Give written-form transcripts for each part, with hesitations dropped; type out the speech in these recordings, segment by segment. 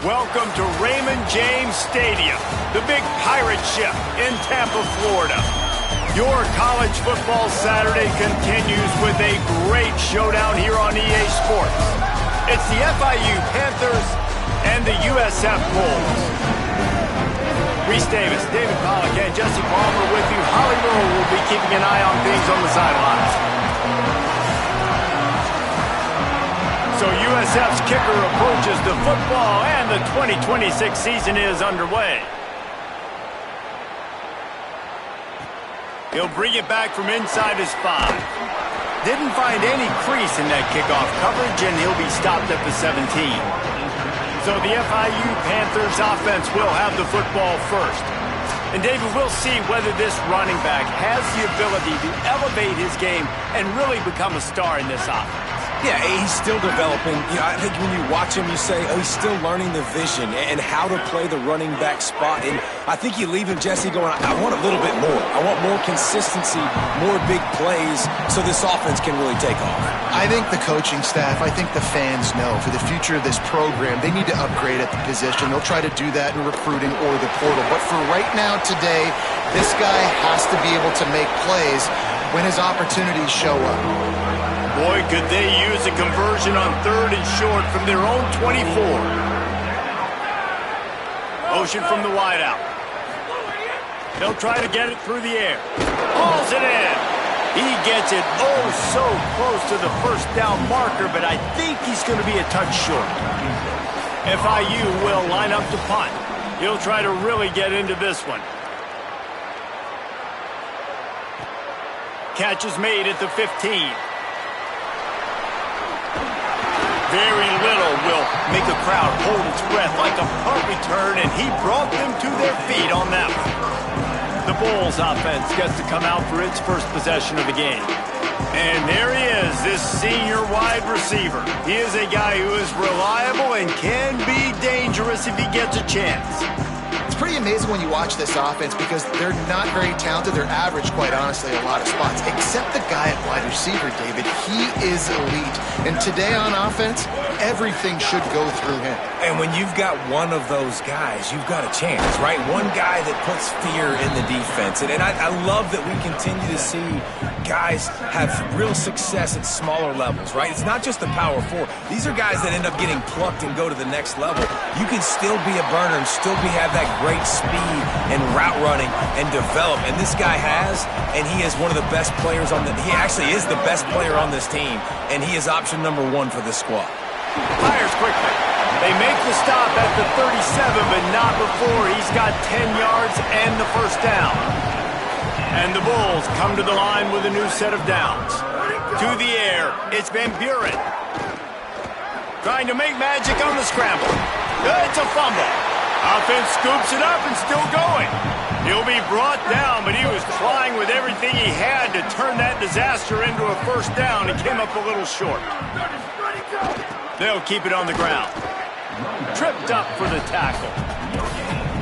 Welcome to Raymond James Stadium, the big pirate ship in Tampa, Florida. Your college football Saturday continues with a great showdown here on EA Sports. It's the FIU Panthers and the USF Bulls. Reese Davis, David Pollack, and Jesse Palmer with you. Holly Rowe will be keeping an eye on things on the sidelines. So USF's kicker approaches the football, and the 2026 season is underway. He'll bring it back from inside his 5. Didn't find any crease in that kickoff coverage, and he'll be stopped at the 17. So the FIU Panthers offense will have the football first. And David, we'll see whether this running back has the ability to elevate his game and really become a star in this offense. Yeah, he's still developing. You know, I think when you watch him, you say, oh, he's still learning the vision and how to play the running back spot. And I think you leave him, Jesse, going, I want a little bit more. I want more consistency, more big plays so this offense can really take off. I think the coaching staff, I think the fans know for the future of this program, they need to upgrade at the position. They'll try to do that in recruiting or the portal. But for right now, today, this guy has to be able to make plays when his opportunities show up. Boy, could they use a conversion on 3rd and short from their own 24. Motion from the wideout. They'll try to get it through the air. Hauls it in. He gets it oh so close to the first down marker, but I think he's going to be a touch short. FIU will line up to punt. He'll try to really get into this one. Catch is made at the 15. Very little will make a crowd hold its breath like a punt return, and he brought them to their feet on that one. The Bulls offense gets to come out for its first possession of the game. And there he is, this senior wide receiver. He is a guy who is reliable and can be dangerous if he gets a chance. It's pretty amazing when you watch this offense because they're not very talented. They're average, quite honestly, a lot of spots. Except the guy at wide receiver, David. He is elite. And today on offense, everything should go through him. And when you've got one of those guys, you've got a chance, right? One guy that puts fear in the defense. And I love that we continue to see guys have real success at smaller levels, right? It's not just the power 4. These are guys that end up getting plucked and go to the next level. You can still be a burner and still have that great speed and route running and develop. And this guy has, and he is one of the best players on he actually is the best player on this team, and he is option number 1 for this squad. Fires quickly. They make the stop at the 37, but not before he's got 10 yards and the first down. And the Bulls come to the line with a new set of downs. To the air, it's Van Buren. Trying to make magic on the scramble. It's a fumble. Offense scoops it up and still going. He'll be brought down, but he was trying with everything he had to turn that disaster into a first down and came up a little short. They'll keep it on the ground. Tripped up for the tackle.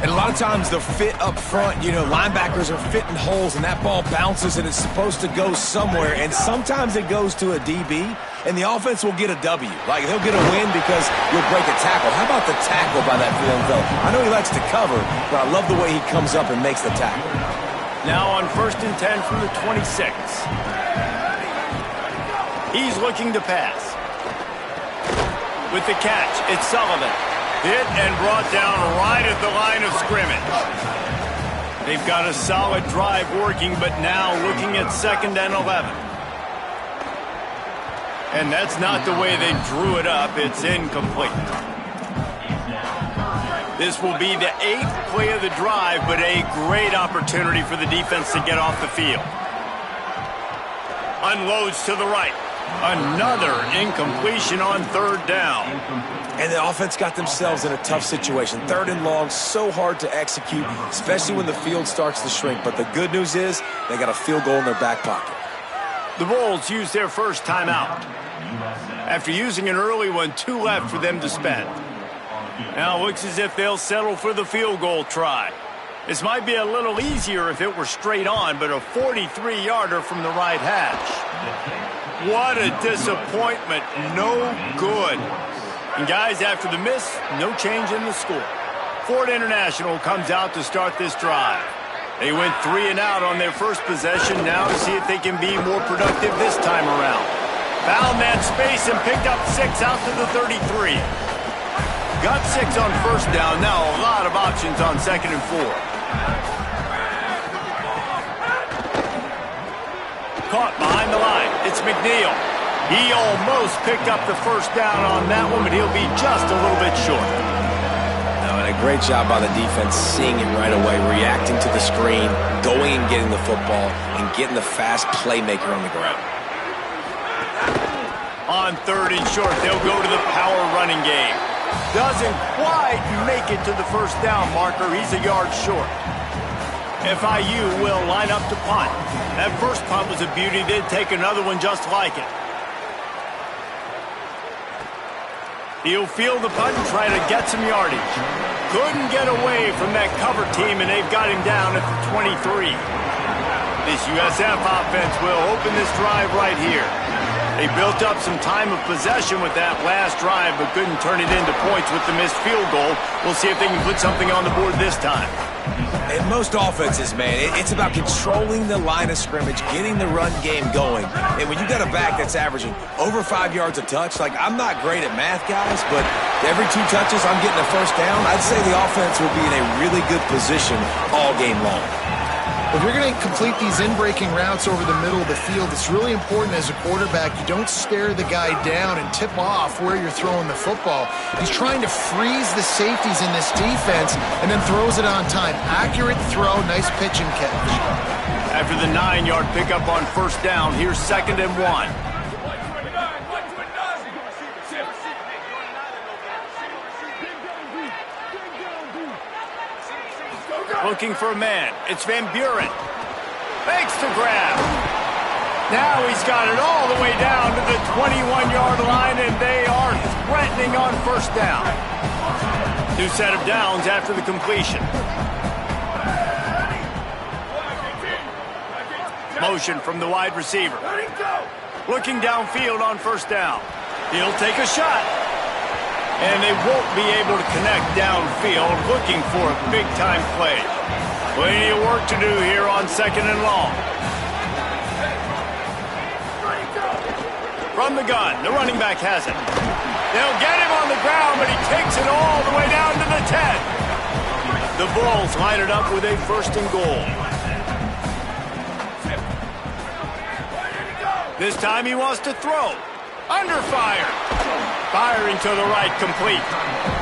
And a lot of times the fit up front, you know, linebackers are fitting holes and that ball bounces and it's supposed to go somewhere. And sometimes it goes to a DB and the offense will get a W. Like they'll get a win because you'll break a tackle. How about the tackle by that field fella? I know he likes to cover, but I love the way he comes up and makes the tackle. Now on 1st and 10 from the 26. He's looking to pass. With the catch, it's Sullivan. Hit and brought down right at the line of scrimmage. They've got a solid drive working, but now looking at 2nd and 11. And that's not the way they drew it up. It's incomplete. This will be the 8th play of the drive, but a great opportunity for the defense to get off the field. Unloads to the right. Another incompletion on 3rd down. And the offense got themselves in a tough situation. 3rd and long, so hard to execute, especially when the field starts to shrink. But the good news is they got a field goal in their back pocket. The Bulls used their first timeout. After using an early one, 2 left for them to spend. Now it looks as if they'll settle for the field goal try. This might be a little easier if it were straight on, but a 43-yarder from the right hash. What a disappointment. No good. And guys, after the miss, no change in the score. Ford International comes out to start this drive. They went 3 and out on their first possession, now to see if they can be more productive this time around. Found that space and picked up 6 out to the 33. Got 6 on first down, now a lot of options on 2nd and 4. Caught behind the line, it's McNeil. He almost picked up the first down on that one, but he'll be just a little bit short. And a great job by the defense seeing it right away, reacting to the screen, going and getting the football, and getting the fast playmaker on the ground. On 3rd and short, they'll go to the power running game. Doesn't quite make it to the first down marker. He's a yard short. FIU will line up to punt. That first punt was a beauty. They'd take another one just like it. He'll field the punt and try to get some yardage. Couldn't get away from that cover team, and they've got him down at the 23. This USF offense will open this drive right here. They built up some time of possession with that last drive, but couldn't turn it into points with the missed field goal. We'll see if they can put something on the board this time. In most offenses, man, it's about controlling the line of scrimmage, getting the run game going. And when you got a back that's averaging over 5 yards a touch, like, I'm not great at math, guys, but every 2 touches I'm getting a first down, I'd say the offense will be in a really good position all game long. If you're going to complete these in-breaking routes over the middle of the field, it's really important as a quarterback you don't stare the guy down and tip off where you're throwing the football. He's trying to freeze the safeties in this defense and then throws it on time. Accurate throw, nice pitch and catch. After the 9-yard pickup on first down, here's 2nd and 1. Looking for a man. It's Van Buren. Fakes the grab. Now he's got it all the way down to the 21-yard line, and they are threatening on first down. New set of downs after the completion. Motion from the wide receiver. Looking downfield on first down. He'll take a shot. And they won't be able to connect downfield, looking for a big-time play. Plenty of work to do here on 2nd and long. From the gun, the running back has it. They'll get him on the ground, but he takes it all the way down to the 10. The Bulls line it up with a 1st and goal. This time he wants to throw. Under fire. Firing to the right, complete.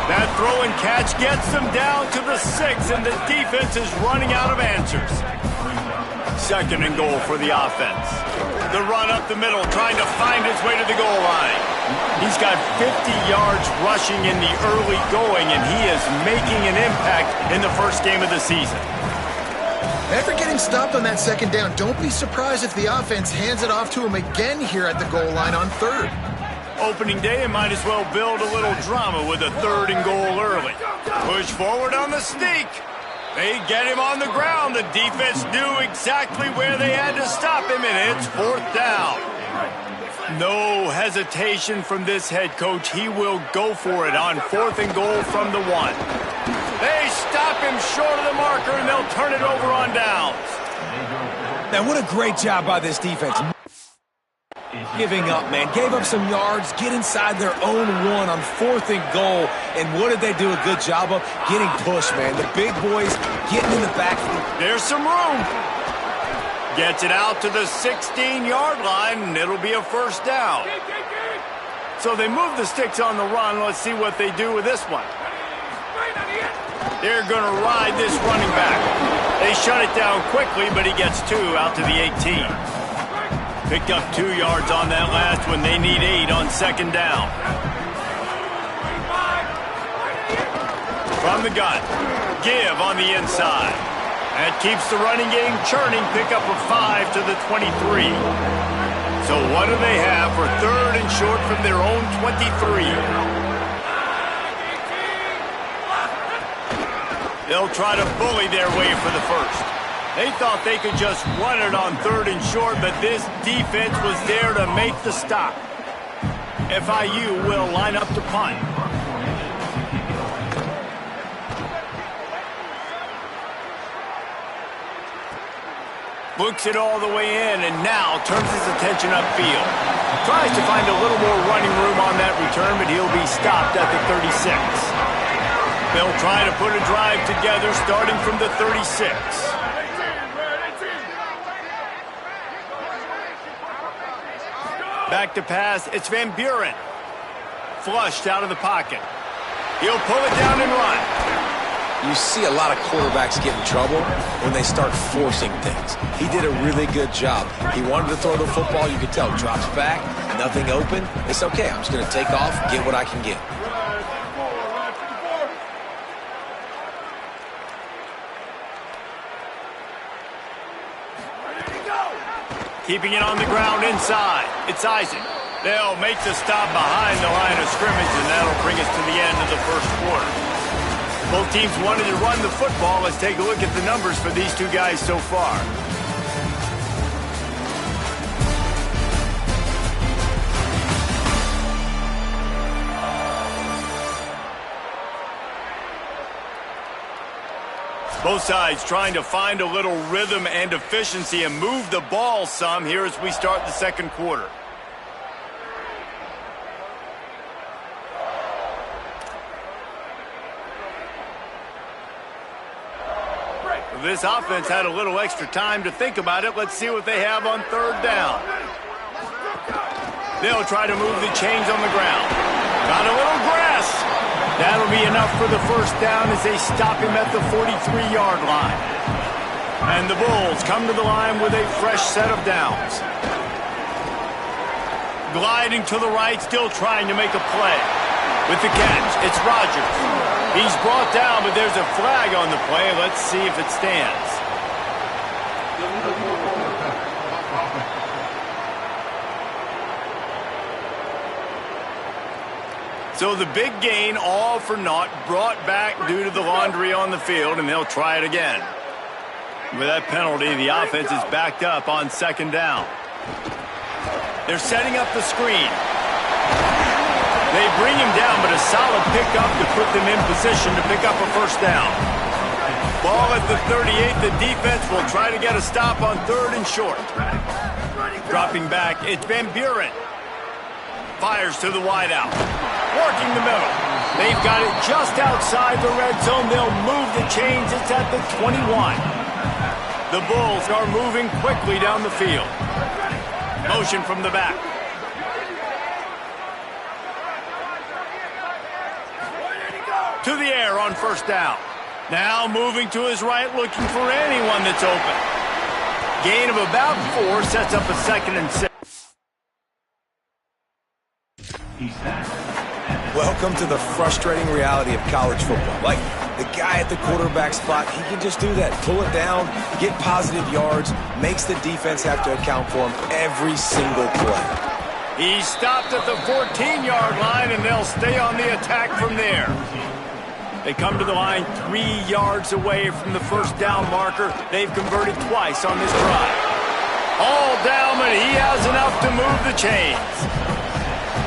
That throw and catch gets them down to the 6, and the defense is running out of answers. 2nd and goal for the offense. The run up the middle, trying to find his way to the goal line. He's got 50 yards rushing in the early going, and he is making an impact in the first game of the season. After getting stopped on that 2nd down, don't be surprised if the offense hands it off to him again here at the goal line on 3rd. Opening day, and might as well build a little drama with a 3rd and goal early. Push forward on the sneak. They get him on the ground. The defense knew exactly where they had to stop him, and it's 4th down. No hesitation from this head coach. He will go for it on 4th and goal from the 1. They stop him short of the marker, and they'll turn it over on downs. Now, what a great job by this defense. Giving up, man. Gave up some yards, get inside their own 1 on 4th and goal. And what did they do a good job of? Getting pushed, man. The big boys getting in the backfield. There's some room. Gets it out to the 16-yard line, and it'll be a 1st down. So they move the sticks on the run. Let's see what they do with this one. They're going to ride this running back. They shut it down quickly, but he gets 2 out to the 18. Picked up 2 yards on that last one. They need 8 on 2nd down. From the gun. Give on the inside. That keeps the running game churning. Pick up a 5 to the 23. So what do they have for 3rd and short from their own 23? They'll try to bully their way for the 1st. They thought they could just run it on 3rd and short, but this defense was there to make the stop. FIU will line up to punt. Books it all the way in and now turns his attention upfield. Tries to find a little more running room on that return, but he'll be stopped at the 36. They'll try to put a drive together starting from the 36. Back to pass, it's Van Buren. Flushed out of the pocket. He'll pull it down and run. You see a lot of quarterbacks get in trouble when they start forcing things. He did a really good job. He wanted to throw the football. You could tell. Drops back, nothing open. It's okay. I'm just going to take off, get what I can get. Keeping it on the ground inside. It's Isaac. They'll make the stop behind the line of scrimmage, and that'll bring us to the end of the first quarter. Both teams wanted to run the football. Let's take a look at the numbers for these two guys so far. Both sides trying to find a little rhythm and efficiency and move the ball some here as we start the second quarter. This offense had a little extra time to think about it. Let's see what they have on third down. They'll try to move the chains on the ground. Got a little grass. That'll be enough for the first down as they stop him at the 43-yard line. And the Bulls come to the line with a fresh set of downs. Gliding to the right, still trying to make a play. With the catch, it's Rodgers. He's brought down, but there's a flag on the play. Let's see if it stands. So the big gain, all for naught, brought back due to the laundry on the field, and they'll try it again. With that penalty, the offense is backed up on second down. They're setting up the screen. They bring him down, but a solid pickup to put them in position to pick up a first down. Ball at the 38. The defense will try to get a stop on third and short. Dropping back, it's Van Buren. Fires to the wideout. Working the middle. They've got it just outside the red zone. They'll move the chains. It's at the 21. The Bulls are moving quickly down the field. Motion from the back. To the air on first down. Now moving to his right, looking for anyone that's open. Gain of about 4 sets up a 2nd and 6. Welcome to the frustrating reality of college football. Like, the guy at the quarterback spot, he can just do that. Pull it down, get positive yards, makes the defense have to account for him every single play. He's stopped at the 14-yard line, and they'll stay on the attack from there. They come to the line 3 yards away from the first down marker. They've converted twice on this drive. All down, but he has enough to move the chains.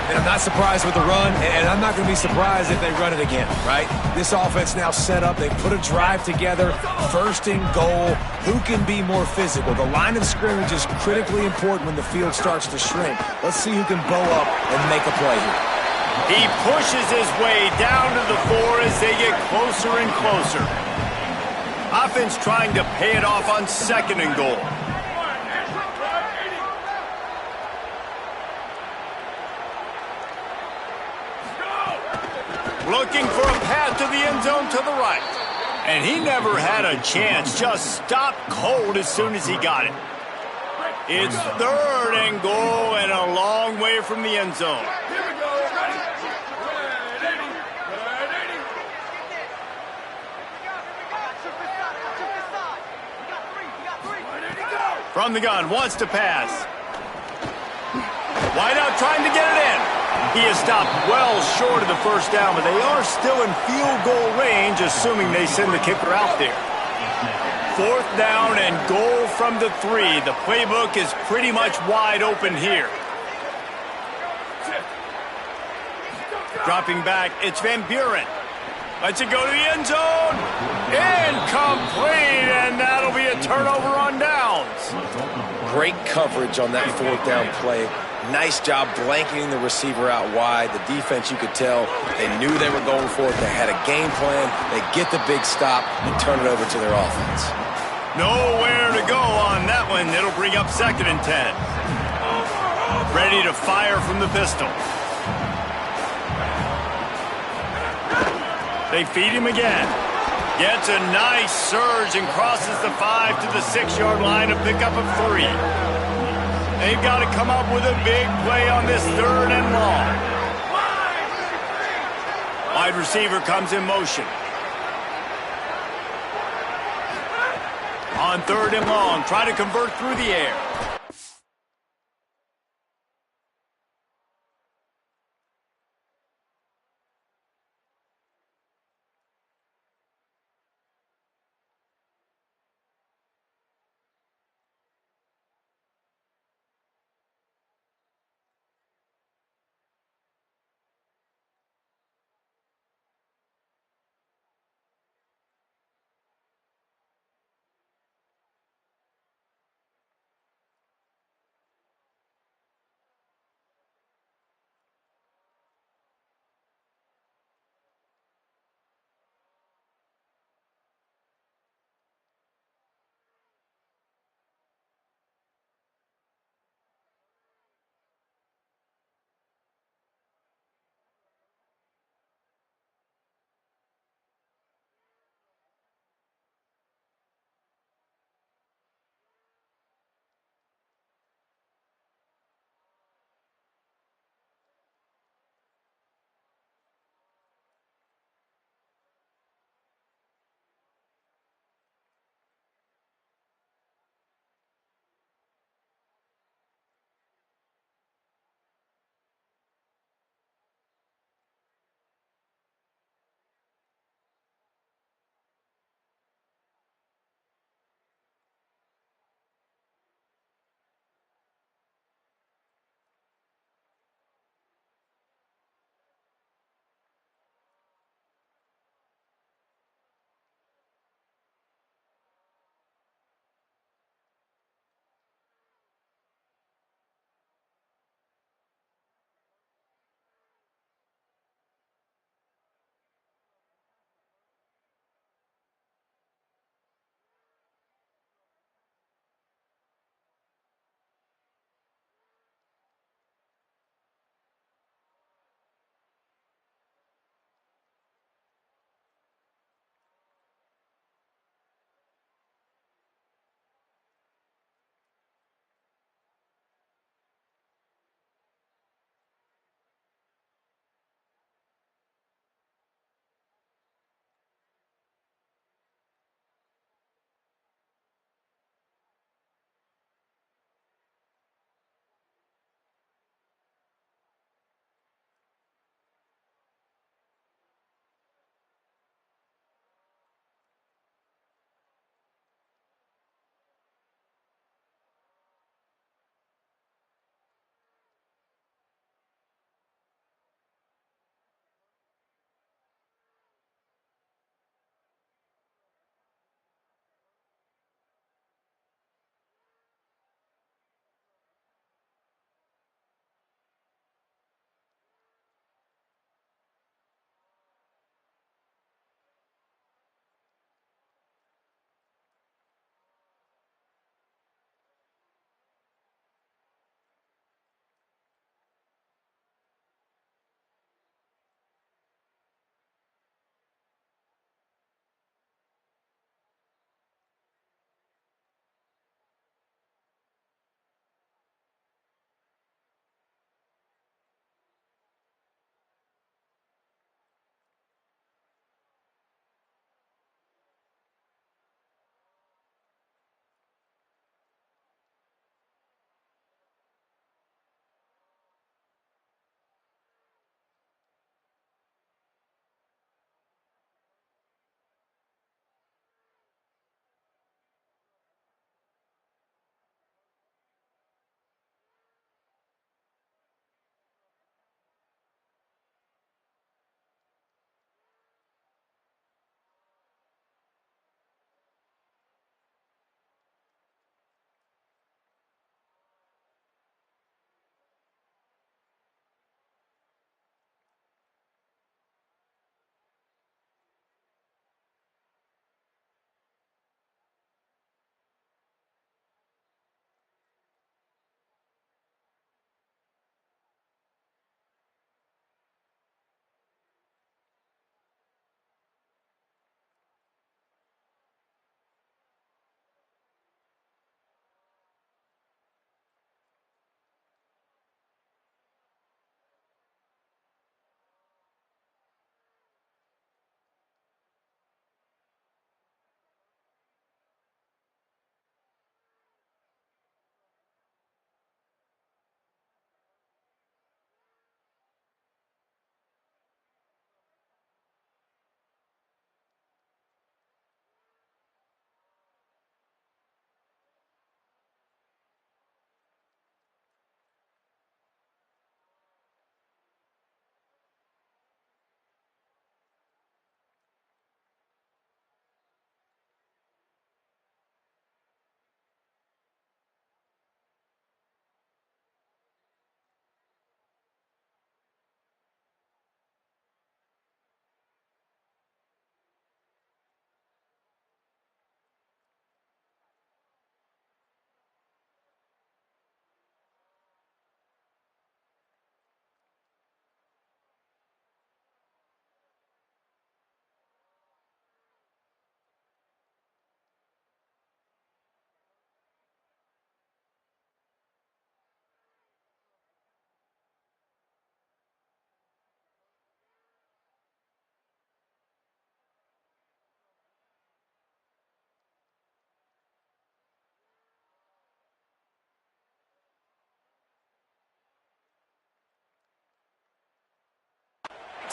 And I'm not surprised with the run, and I'm not going to be surprised if they run it again, right? This offense now set up. They put a drive together, first and goal. Who can be more physical? The line of scrimmage is critically important when the field starts to shrink. Let's see who can bow up and make a play here. He pushes his way down to the 4 as they get closer and closer. Offense trying to pay it off on 2nd and goal. Looking for a path to the end zone to the right. And he never had a chance. Just stopped cold as soon as he got it. It's 3rd and goal and a long way from the end zone. From the gun, wants to pass. Wideout trying to get it in. He is stopped well short of the first down, but they are still in field goal range, assuming they send the kicker out there. 4th down and goal from the 3. The playbook is pretty much wide open here. Dropping back, it's Van Buren. Lets it go to the end zone. Incomplete, and that'll be a turnover on downs. Great coverage on that fourth down play. Nice job blanketing the receiver out wide. The defense, you could tell, they knew they were going for it. They had a game plan. They get the big stop and turn it over to their offense. Nowhere to go on that one. It'll bring up 2nd and 10. Ready to fire from the pistol. They feed him again. Gets a nice surge and crosses the 5 to the 6-yard line to pick up a 3. They've got to come up with a big play on this 3rd and long. Wide receiver comes in motion. On 3rd and long, try to convert through the air.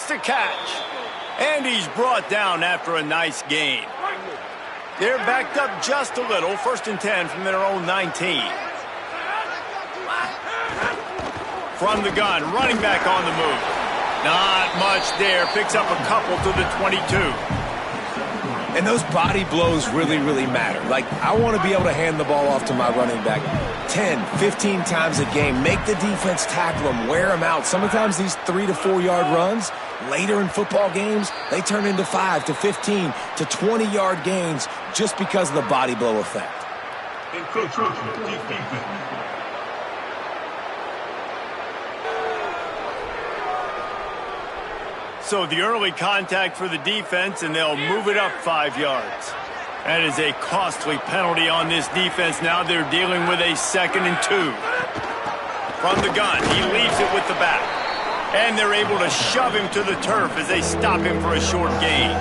makes the catch. And he's brought down after a nice gain. They're backed up just a little. 1st and 10 from their own 19. From the gun, running back on the move. Not much there. Picks up a couple to the 22. And those body blows really, really matter. Like, I want to be able to hand the ball off to my running back 10, 15 times a game. Make the defense tackle them, wear them out. Sometimes these 3 to 4 yard runs, later in football games, they turn into 5 to 15 to 20 yard gains just because of the body blow effect. So the early contact for the defense, and they'll move it up 5 yards. That is a costly penalty on this defense. Now they're dealing with a 2nd and 2. From the gun, he leaves it with the back. And they're able to shove him to the turf as they stop him for a short gain.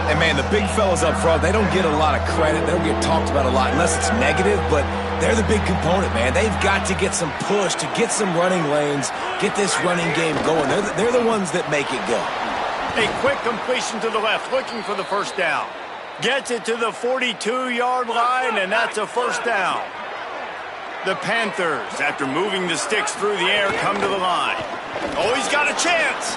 And, man, the big fellas up front, they don't get a lot of credit. They don't get talked about a lot unless it's negative, but they're the big component, man. They've got to get some push, to get some running lanes, get this running game going. They're the ones that make it go. A quick completion to the left, looking for the 1st down. Gets it to the 42-yard line, and that's a 1st down. The Panthers, after moving the sticks through the air, come to the line. Oh, he's got a chance.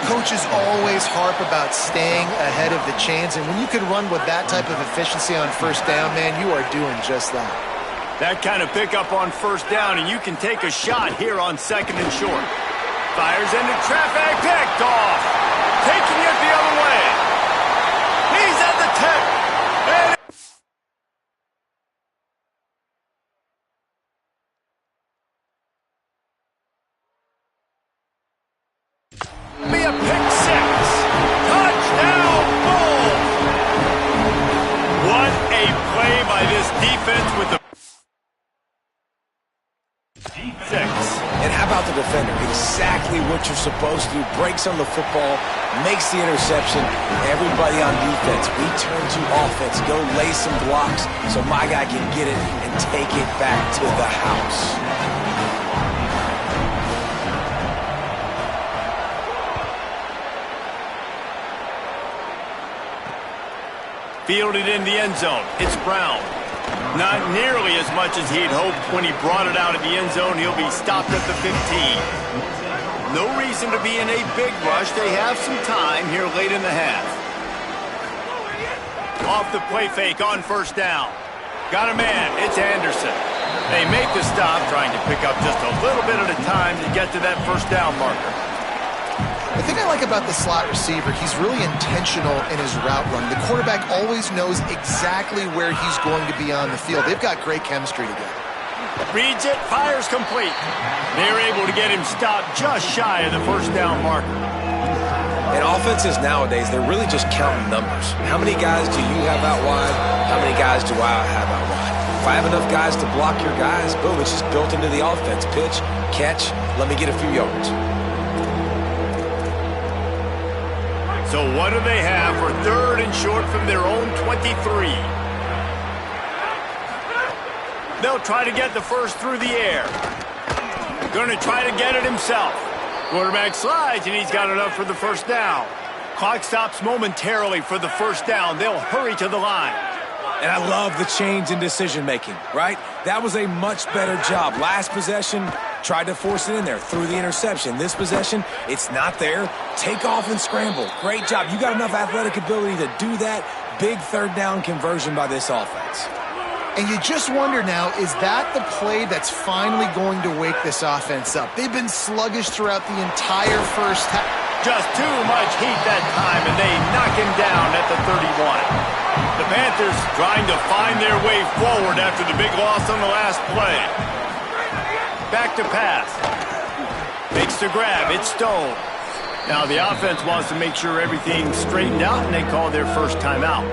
Coaches always harp about staying ahead of the chains, and when you can run with that type of efficiency on 1st down, man, you are doing just that. That kind of pickup on 1st down, and you can take a shot here on 2nd and short. Fires into traffic, picked off. Taking it the other way. He's at the 10. And be a pick 6. Touchdown, Bulls. What a play by this defense with the 6. And how about the defender? Exactly what you're supposed to do. Breaks on the football, makes the interception. Everybody on defense, we turn to offense. Go lay some blocks so my guy can get it and take it back to the house. Fielded in the end zone. It's Brown. Not nearly as much as he'd hoped when he brought it out of the end zone. He'll be stopped at the 15. No reason to be in a big rush. They have some time here late in the half. Off the play fake on 1st down. Got a man. It's Anderson. They make the stop, trying to pick up just a little bit at a time to get to that 1st down marker. The thing I like about the slot receiver, he's really intentional in his route run. The quarterback always knows exactly where he's going to be on the field. They've got great chemistry together. Reads it, fires complete. They're able to get him stopped just shy of the 1st down marker. And offenses nowadays, they're really just counting numbers. How many guys do you have out wide? How many guys do I have out wide? If I have enough guys to block your guys, boom, it's just built into the offense. Pitch, catch, let me get a few yards. So what do they have for 3rd and short from their own 23? They'll try to get the 1st through the air. Going to try to get it himself. Quarterback slides, and he's got enough for the 1st down. Clock stops momentarily for the 1st down. They'll hurry to the line. And I love the change in decision-making, right? That was a much better job. Last possession, tried to force it in there, threw the interception. This possession, it's not there. Take off and scramble. Great job. You got enough athletic ability to do that. Big 3rd down conversion by this offense. And you just wonder now, is that the play that's finally going to wake this offense up? They've been sluggish throughout the entire 1st half. Just too much heat that time, and they knock him down at the 31. The Panthers trying to find their way forward after the big loss on the last play. Back to pass. Makes the grab. It's Stone. Now the offense wants to make sure everything's straightened out, and they call their 1st timeout.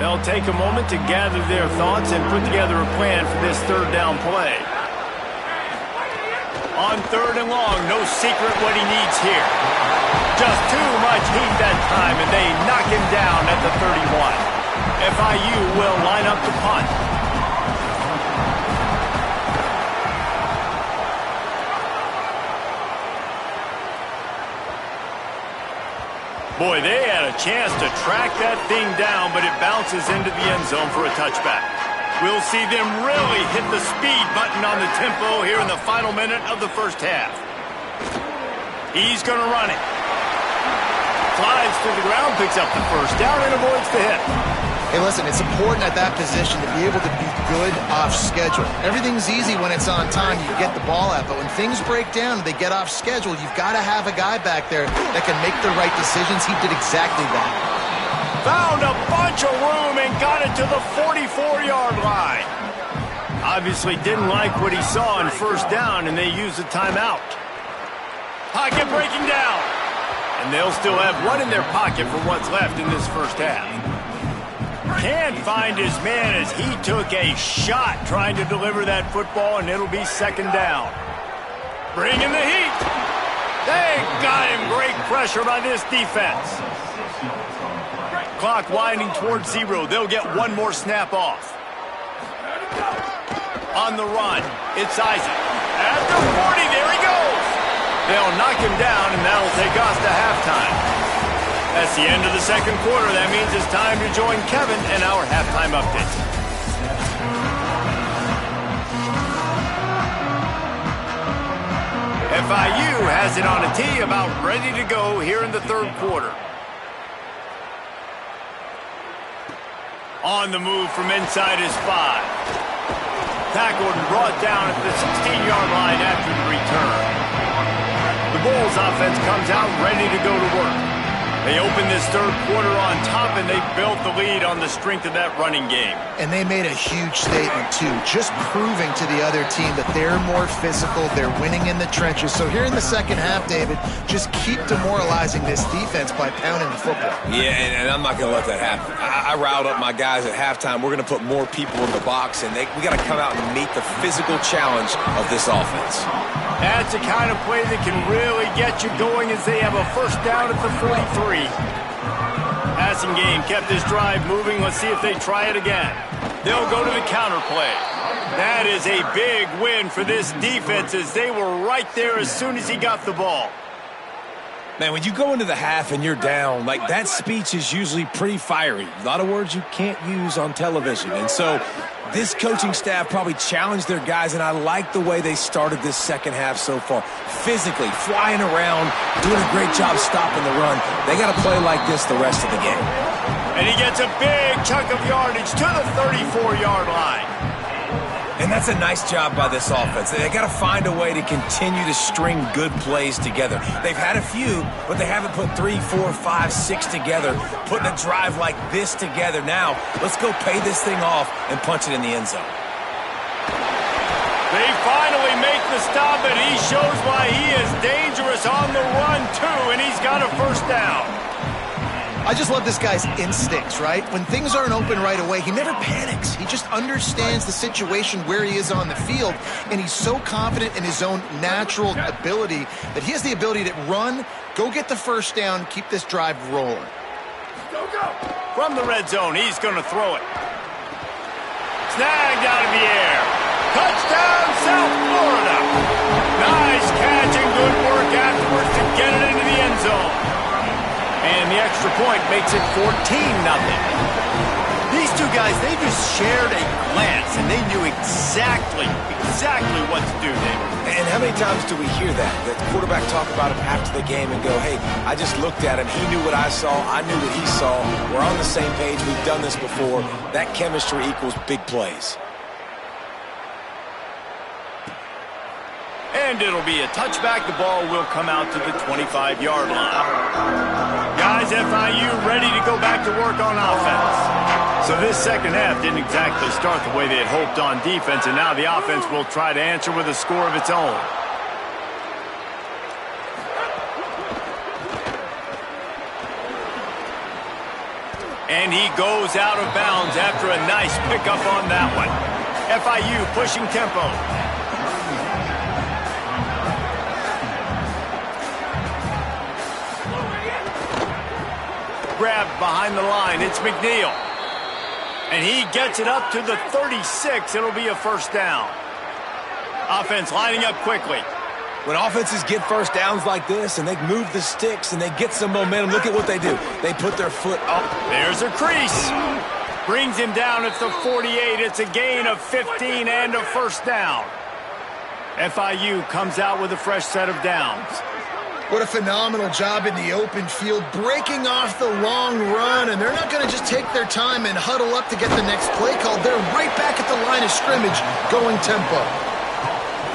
They'll take a moment to gather their thoughts and put together a plan for this 3rd down play. On 3rd and long, no secret what he needs here. Just too much heat that time, and they knock him down at the 31. FIU will line up to punt. Boy, they had a chance to track that thing down, but it bounces into the end zone for a touchback. We'll see them really hit the speed button on the tempo here in the final minute of the first half. He's going to run it. Flies to the ground, picks up the first down, and avoids the hit. Hey, listen, it's important at that position to be able to be good off schedule. Everything's easy when it's on time. You get the ball out, but when things break down and they get off schedule, you've got to have a guy back there that can make the right decisions. He did exactly that. Found a bunch of room and got it to the 44-yard line. Obviously didn't like what he saw on first down, and they used a timeout. Pocket breaking down. And they'll still have one in their pocket for what's left in this first half. Can't find his man as he took a shot trying to deliver that football, and it'll be second down. Bringing the heat. They got him. Great pressure by this defense. Clock winding towards 0. They'll get one more snap off. On the run, it's Isaac. After 40, there he goes. They'll knock him down, and that'll take us to halftime. That's the end of the second quarter. That means it's time to join Kevin and our halftime update. FIU has it on a tee, about ready to go here in the third quarter. On the move from inside his 5. Tackled and brought down at the 16-yard line after the return. The Bulls offense comes out ready to go to work. They open this third quarter on top, and they built the lead on the strength of that running game. And they made a huge statement, too, just proving to the other team that they're more physical, they're winning in the trenches. So here in the second half, David, just keep demoralizing this defense by pounding the football. Yeah, and I'm not going to let that happen. I riled up my guys at halftime. We're going to put more people in the box, and we got to come out and meet the physical challenge of this offense. That's the kind of play that can really get you going as they have a first down at the 43. Passing game kept this drive moving. Let's see if they try it again. They'll go to the counter play. That is a big win for this defense as they were right there as soon as he got the ball. Man, when you go into the half and you're down, like that speech is usually pretty fiery. A lot of words you can't use on television. And so this coaching staff probably challenged their guys, and I like the way they started this second half so far. Physically, flying around, doing a great job stopping the run. They got to play like this the rest of the game. And he gets a big chunk of yardage to the 34-yard line. And that's a nice job by this offense. They got to find a way to continue to string good plays together. They've had a few, but they haven't put 3, 4, 5, 6 together, putting a drive like this together. Now, let's go pay this thing off and punch it in the end zone. They finally make the stop, and he shows why he is dangerous on the run, too, and he's got a first down. I just love this guy's instincts, right? When things aren't open right away, he never panics. He just understands the situation where he is on the field, and he's so confident in his own natural ability that he has the ability to run, go get the first down, keep this drive rolling. From the red zone, he's going to throw it. Snagged out of the air. Touchdown, South Florida. Nice catch and good work afterwards to get it into the end zone. And the extra point makes it 14-0. These two guys, they just shared a glance, and they knew exactly what to do, David. And how many times do we hear that? The quarterback talk about him after the game and go, hey, I just looked at him. He knew what I saw. I knew what he saw. We're on the same page. We've done this before. That chemistry equals big plays. And it'll be a touchback. The ball will come out to the 25-yard line. Guys, FIU ready to go back to work on offense. So this second half didn't exactly start the way they had hoped on defense, and now the offense will try to answer with a score of its own. And he goes out of bounds after a nice pickup on that one. FIU pushing tempo. Grabbed behind the line. It's McNeil. And he gets it up to the 36. It'll be a first down. Offense lining up quickly. When offenses get first downs like this and they move the sticks and they get some momentum, look at what they do. They put their foot up. There's a crease. Brings him down at the 48. It's a gain of 15 and a first down. FIU comes out with a fresh set of downs. What a phenomenal job in the open field, breaking off the long run, and they're not going to just take their time and huddle up to get the next play called. They're right back at the line of scrimmage, going tempo.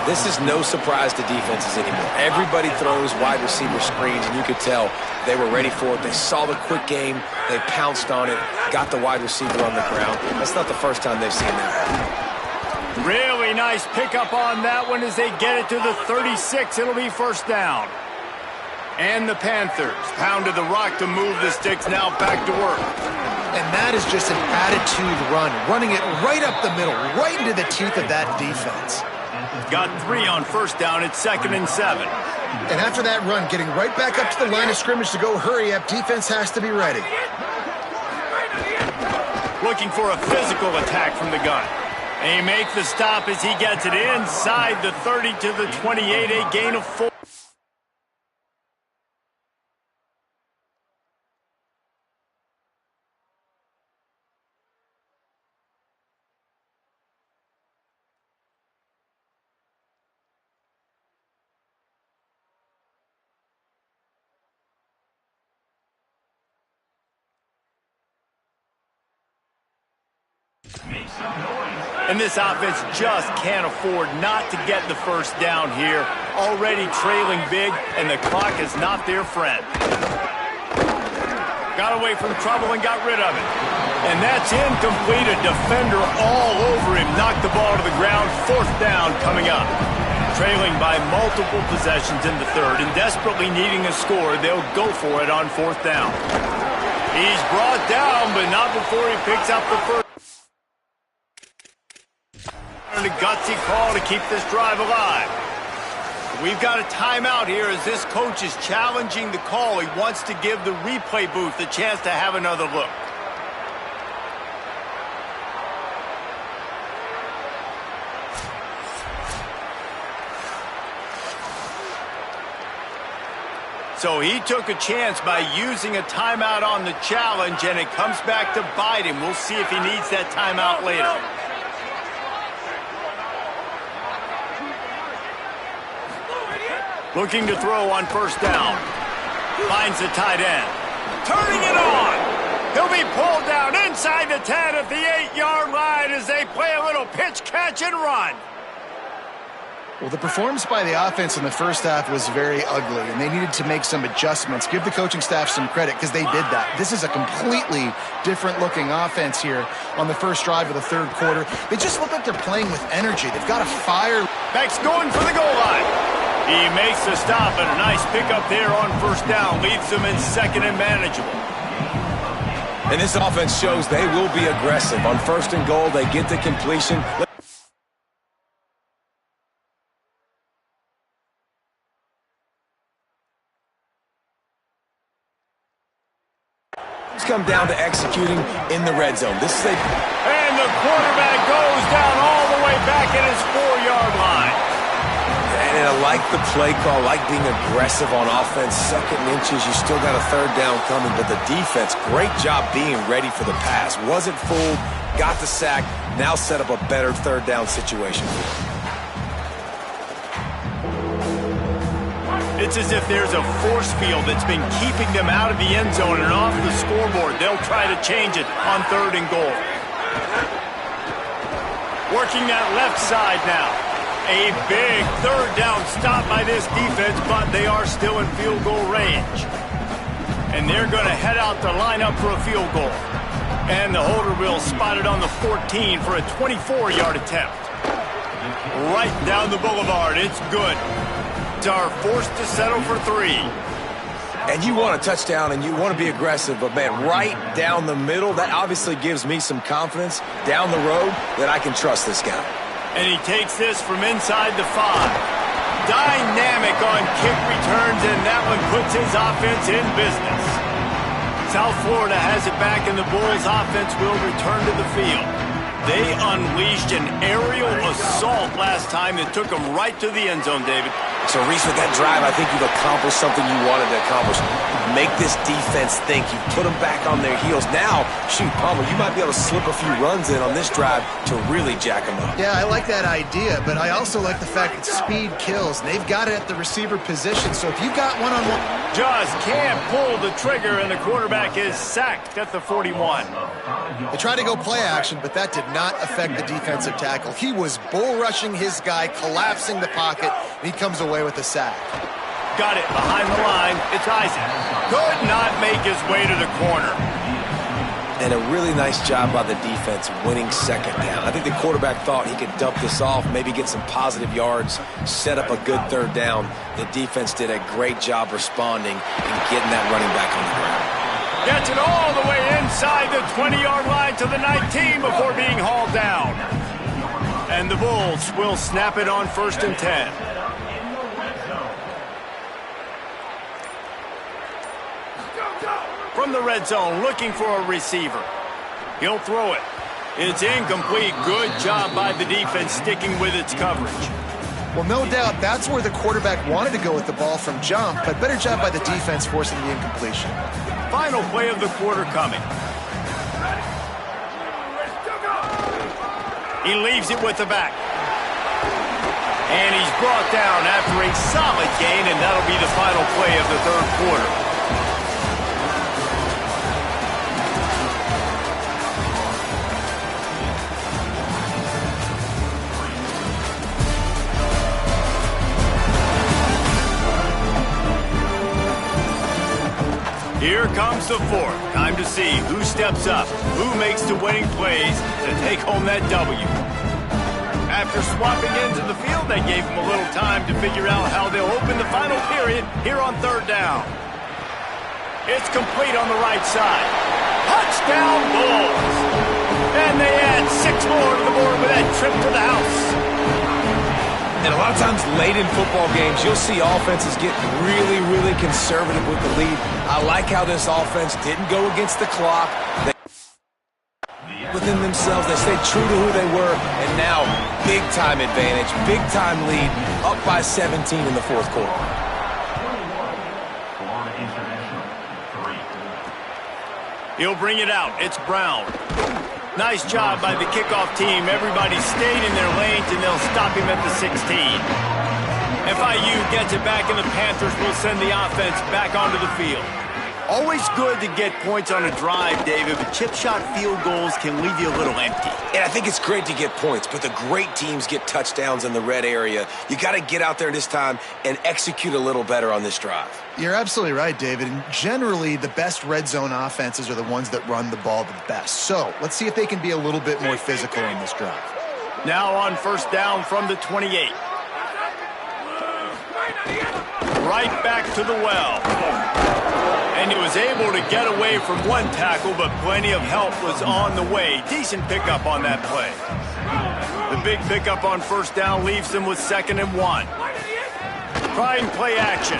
This is no surprise to defenses anymore. Everybody throws wide receiver screens, and you could tell they were ready for it. They saw the quick game. They pounced on it, got the wide receiver on the ground. That's not the first time they've seen that. Really nice pickup on that one as they get it to the 36. It'll be first down. And the Panthers pounded the rock to move the sticks, now back to work. And that is just an attitude run, running it right up the middle, right into the teeth of that defense. Got 3 on first down. It's 2nd and 7. And after that run, getting right back up to the line of scrimmage to go hurry up, defense has to be ready. Looking for a physical attack from the gun. And he makes the stop as he gets it inside the 30 to the 28, a gain of 4. And this offense just can't afford not to get the first down here. Already trailing big, and the clock is not their friend. Got away from trouble and got rid of it. And that's incomplete. A defender all over him. Knocked the ball to the ground. 4th down coming up. Trailing by multiple possessions in the 3rd and desperately needing a score, they'll go for it on 4th down. He's brought down, but not before he picks up the first. A gutsy call to keep this drive alive. We've got a timeout here as this coach is challenging the call. He wants to give the replay booth a chance to have another look. So he took a chance by using a timeout on the challenge, and it comes back to bite him. We'll see if he needs that timeout later. Looking to throw on first down. Finds the tight end. Turning it on. He'll be pulled down inside the 10 at the 8-yard line as they play a little pitch, catch, and run. Well, the performance by the offense in the first half was very ugly, and they needed to make some adjustments. Give the coaching staff some credit because they did that. This is a completely different-looking offense here on the first drive of the 3rd quarter. They just look like they're playing with energy. They've got a fire. Beck's going for the goal line. He makes the stop, and a nice pickup there on first down. Leads them in 2nd and manageable. And this offense shows they will be aggressive. On 1st and goal, they get the completion. It's come down to executing in the red zone. This is And the quarterback goes down all the way back at his 4-yard line. And I like the play call, like being aggressive on offense. 2nd and inches, you still got a 3rd down coming, but the defense, great job being ready for the pass. Wasn't fooled, got the sack, now set up a better 3rd down situation. It's as if there's a force field that's been keeping them out of the end zone and off the scoreboard. They'll try to change it on 3rd and goal. Working that left side now. A big 3rd down stop by this defense, but they are still in field goal range. And they're going to head out to line up for a field goal. And the holder will spot it on the 14 for a 24-yard attempt. Right down the boulevard. It's good. Are forced to settle for 3. And you want a touchdown and you want to be aggressive, but man, right down the middle, that obviously gives me some confidence down the road that I can trust this guy. And he takes this from inside the 5. Dynamic on kick returns, and that one puts his offense in business. South Florida has it back, and the Bulls offense will return to the field. They unleashed an aerial assault last time that took them right to the end zone, David. So, Reese, with that drive, I think you've accomplished something you wanted to accomplish. Make this defense think. You put them back on their heels. Now, shoot, Palmer, you might be able to slip a few runs in on this drive to really jack them up. Yeah, I like that idea, but I also like the fact that speed kills. And they've got it at the receiver position, so if you've got one-on-one... Just can't pull the trigger, and the quarterback is sacked at the 41. They tried to go play action, but that did not affect the defensive tackle. He was bull rushing his guy, collapsing the pocket, and he comes away with a sack. Got it behind the line. It's Isaac. Could not make his way to the corner. And a really nice job by the defense winning second down. I think the quarterback thought he could dump this off, maybe get some positive yards, set up a good third down. The defense did a great job responding and getting that running back on the ground. Gets it all the way inside the 20-yard line to the 19 before being hauled down. And the Bulls will snap it on 1st and 10. From the red zone, looking for a receiver. He'll throw it. It's incomplete. Good job by the defense sticking with its coverage. Well, no doubt that's where the quarterback wanted to go with the ball from jump, but better job by the defense forcing the incompletion. Final play of the quarter coming. He leaves it with the back. And he's brought down after a solid gain, and that'll be the final play of the third quarter. Here comes the fourth. Time to see who steps up, who makes the winning plays to take home that W. After swapping into the field, they gave him a little time to figure out how they'll open the final period here on third down. It's complete on the right side. Touchdown, Bulls! And they add 6 more to the board with that trip to the house. And a lot of times late in football games, you'll see offenses get really, really conservative with the lead. I like how this offense didn't go against the clock. They within themselves, they stayed true to who they were, and now big-time advantage, big-time lead, up by 17 in the fourth quarter. He'll bring it out. It's Brown. Nice job by the kickoff team. Everybody stayed in their lanes, and they'll stop him at the 16. FIU gets it back, and the Panthers will send the offense back onto the field. Always good to get points on a drive, David, but chip shot field goals can leave you a little empty. And I think it's great to get points, but the great teams get touchdowns in the red area. You got to get out there this time and execute a little better on this drive. You're absolutely right, David. And generally, the best red zone offenses are the ones that run the ball the best. So let's see if they can be a little bit more physical in this drive. Now on first down from the 28. Right back to the well. And he was able to get away from one tackle, but plenty of help was on the way. Decent pickup on that play. The big pickup on first down leaves him with 2nd and 1. Trying play action.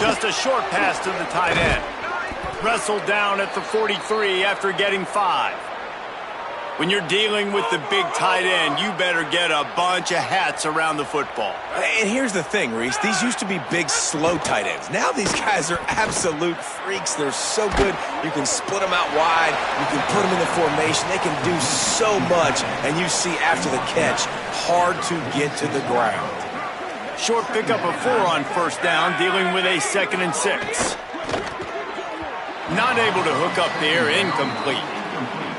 Just a short pass to the tight end. Wrestled down at the 43 after getting 5. When you're dealing with the big tight end, you better get a bunch of hats around the football. And here's the thing, Reese. These used to be big, slow tight ends. Now these guys are absolute freaks. They're so good. You can split them out wide. You can put them in the formation. They can do so much. And you see after the catch, hard to get to the ground. Short pickup of 4 on first down, dealing with a 2nd and 6. Not able to hook up there, incomplete.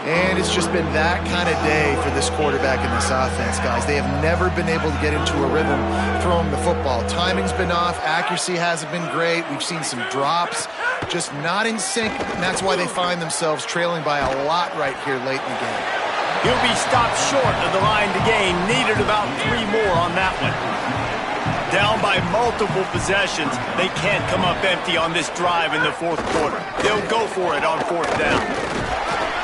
And it's just been that kind of day for this quarterback and this offense, guys. They have never been able to get into a rhythm throwing the football. Timing's been off. Accuracy hasn't been great. We've seen some drops, just not in sync. And that's why they find themselves trailing by a lot right here late in the game. He'll be stopped short of the line to gain. Needed about 3 more on that one. Down by multiple possessions. They can't come up empty on this drive in the fourth quarter. They'll go for it on fourth down.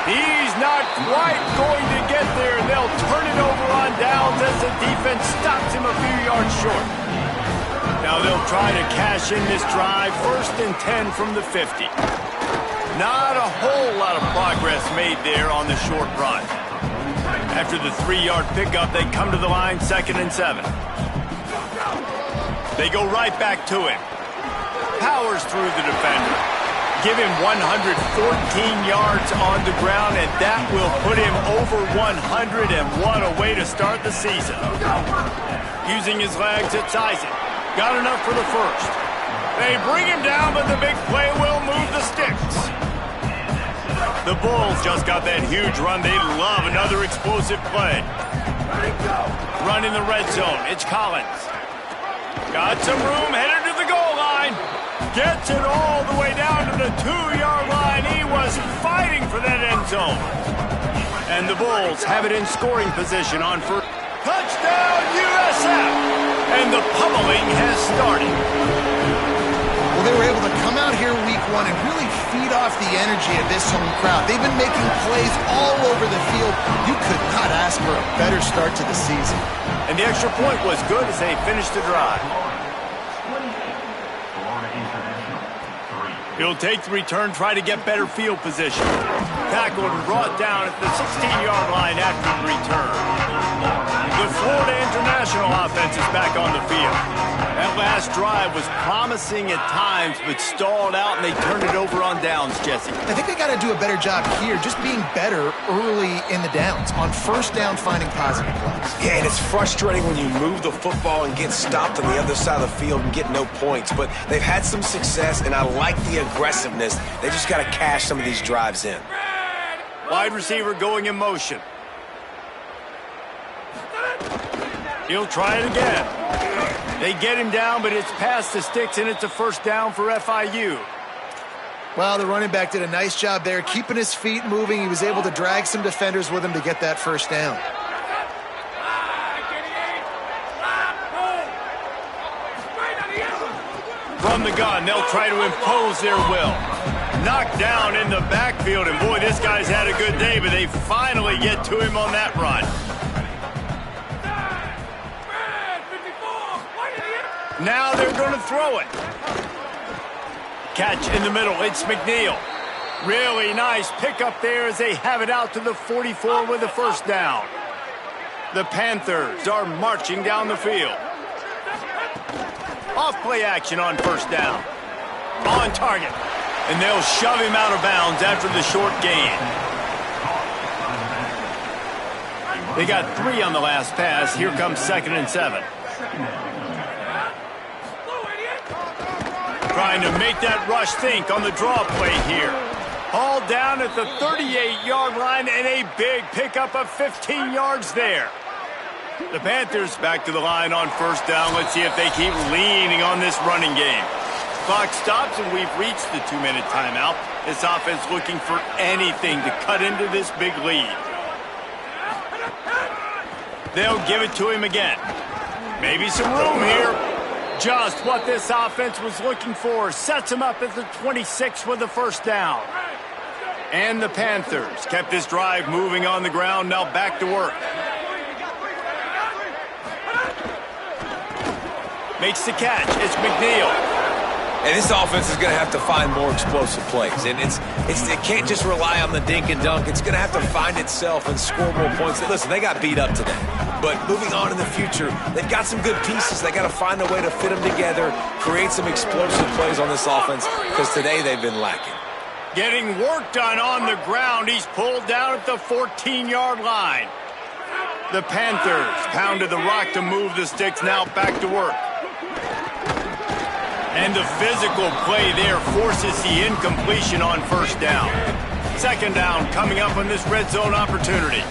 He's not quite going to get there. They'll turn it over on downs as the defense stops him a few yards short. Now they'll try to cash in this drive. 1st and 10 from the 50. Not a whole lot of progress made there on the short run. After the 3-yard pickup, they come to the line 2nd and 7. They go right back to him. Powers through the defender. Give him 114 yards on the ground, and that will put him over 100, and what a way to start the season. Using his legs, it's Isaac. Got enough for the first. They bring him down, but the big play will move the sticks. The Bulls just got that huge run. They love another explosive play. Run in the red zone. It's Collins. Got some room, headed to the goal line. Gets it all the way down to the 2-yard line. He was fighting for that end zone. And the Bulls have it in scoring position on first. Touchdown, USF! And the pummeling has started. Well, they were able to come out here week one and really feed off the energy of this home crowd. They've been making plays all over the field. You could not ask for a better start to the season. And the extra point was good as they finished the drive. He'll take the return, try to get better field position. Tackled and brought down at the 16-yard line after the return. The Florida International offense is back on the field. That last drive was promising at times, but stalled out, and they turned it over on downs, Jesse. I think they got to do a better job here, just being better early in the downs. On first down, finding positive plays. Yeah, and it's frustrating when you move the football and get stopped on the other side of the field and get no points. But they've had some success, and I like the aggressiveness. They just got to cash some of these drives in. Wide receiver going in motion. He'll try it again. They get him down, but it's past the sticks, and it's a first down for FIU. Well, the running back did a nice job there, keeping his feet moving. He was able to drag some defenders with him to get that first down. From the gun, they'll try to impose their will. Knocked down in the backfield, and boy, this guy's had a good day, but they finally get to him on that run. Now they're going to throw it. Catch in the middle. It's McNeil. Really nice pickup there as they have it out to the 44 with a first down. The Panthers are marching down the field. Off play action on first down. On target. And they'll shove him out of bounds after the short gain. They got 3 on the last pass. Here comes 2nd and 7. Trying to make that rush think on the draw play here. Hauled down at the 38-yard line and a big pickup of 15 yards there. The Panthers back to the line on first down. Let's see if they keep leaning on this running game. Clock stops and we've reached the 2-minute timeout. This offense looking for anything to cut into this big lead. They'll give it to him again. Maybe some room here. Just what this offense was looking for. Sets him up at the 26 with the first down. And the Panthers kept this drive moving on the ground. Now back to work. Makes the catch. It's McNeil. And this offense is going to have to find more explosive plays. And it can't just rely on the dink and dunk. It's going to have to find itself and score more points. Listen, they got beat up today. But moving on in the future, they've got some good pieces. They got to find a way to fit them together, create some explosive plays on this offense, because today they've been lacking. Getting work done on the ground. He's pulled down at the 14-yard line. The Panthers pounded the rock to move the sticks. Now back to work. And the physical play there forces the incompletion on first down. 2nd down coming up on this red zone opportunity.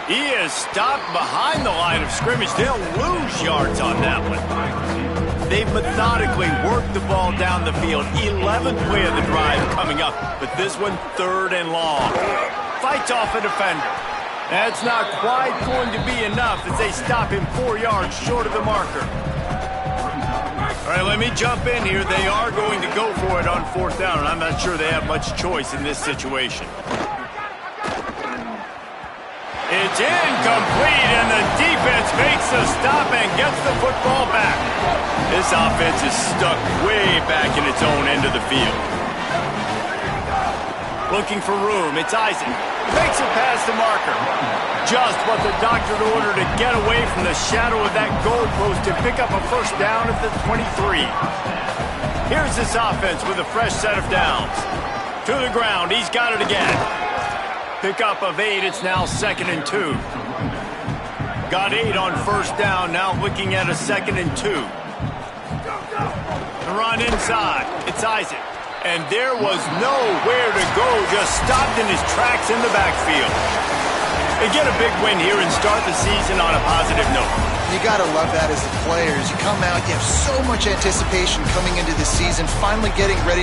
He is stopped behind the line of scrimmage. They'll lose yards on that one. They've methodically worked the ball down the field. 11th play of the drive coming up, but this one 3rd and long. Fights off a defender. That's not quite going to be enough as they stop him 4 yards short of the marker. All right, let me jump in here. They are going to go for it on 4th down, and I'm not sure they have much choice in this situation. It's incomplete, and the defense makes the stop and gets the football back. This offense is stuck way back in its own end of the field. Looking for room. It's Isaac. Makes it past the marker. Just what the doctor ordered to get away from the shadow of that goalpost and pick up a first down at the 23. Here's this offense with a fresh set of downs. To the ground, he's got it again. Pickup of 8, it's now 2nd and 2. Got 8 on first down, now looking at a 2nd and 2. The run inside, it's Isaac. And there was nowhere to go, just stopped in his tracks in the backfield. They get a big win here and start the season on a positive note. You got to love that as the players. You come out, you have so much anticipation coming into the season, finally getting ready to